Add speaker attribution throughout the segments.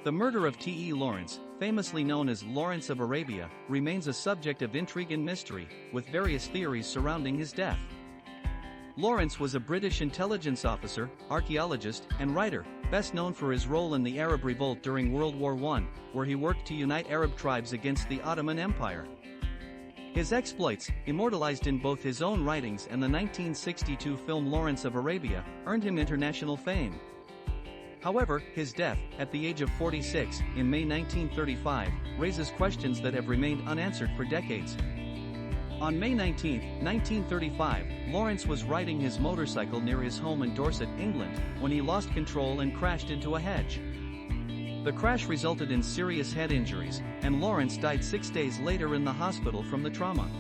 Speaker 1: The murder of T.E. Lawrence, famously known as Lawrence of Arabia, remains a subject of intrigue and mystery, with various theories surrounding his death. Lawrence was a British intelligence officer, archaeologist, and writer, best known for his role in the Arab Revolt during World War I, where he worked to unite Arab tribes against the Ottoman Empire. His exploits, immortalized in both his own writings and the 1962 film Lawrence of Arabia, earned him international fame. However, his death, at the age of 46, in May 1935, raises questions that have remained unanswered for decades. On May 19, 1935, Lawrence was riding his motorcycle near his home in Dorset, England, when he lost control and crashed into a hedge. The crash resulted in serious head injuries, and Lawrence died 6 days later in the hospital from the trauma.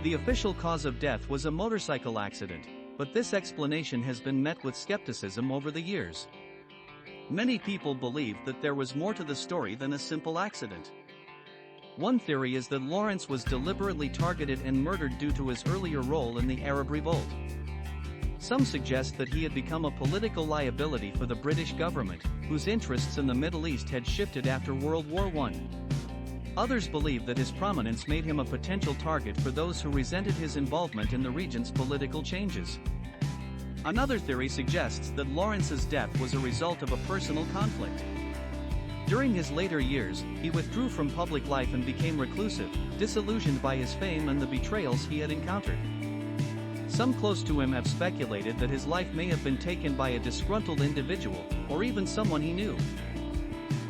Speaker 1: The official cause of death was a motorcycle accident, but this explanation has been met with skepticism over the years. Many people believe that there was more to the story than a simple accident. One theory is that Lawrence was deliberately targeted and murdered due to his earlier role in the Arab Revolt. Some suggest that he had become a political liability for the British government, whose interests in the Middle East had shifted after World War I. Others believe that his prominence made him a potential target for those who resented his involvement in the region's political changes. Another theory suggests that Lawrence's death was a result of a personal conflict. During his later years, he withdrew from public life and became reclusive, disillusioned by his fame and the betrayals he had encountered. Some close to him have speculated that his life may have been taken by a disgruntled individual, or even someone he knew.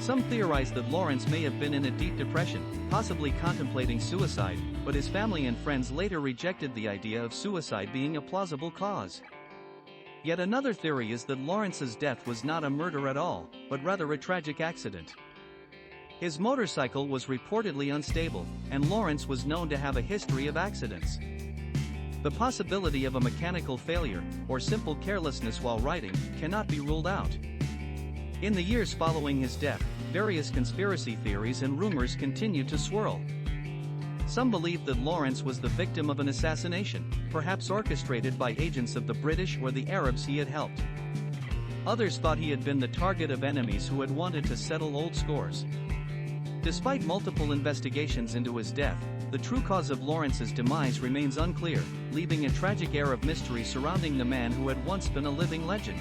Speaker 1: Some theorize that Lawrence may have been in a deep depression, possibly contemplating suicide, but his family and friends later rejected the idea of suicide being a plausible cause. Yet another theory is that Lawrence's death was not a murder at all, but rather a tragic accident. His motorcycle was reportedly unstable, and Lawrence was known to have a history of accidents. The possibility of a mechanical failure, or simple carelessness while riding, cannot be ruled out. In the years following his death, various conspiracy theories and rumors continued to swirl. Some believed that Lawrence was the victim of an assassination, perhaps orchestrated by agents of the British or the Arabs he had helped. Others thought he had been the target of enemies who had wanted to settle old scores. Despite multiple investigations into his death, the true cause of Lawrence's demise remains unclear, leaving a tragic air of mystery surrounding the man who had once been a living legend.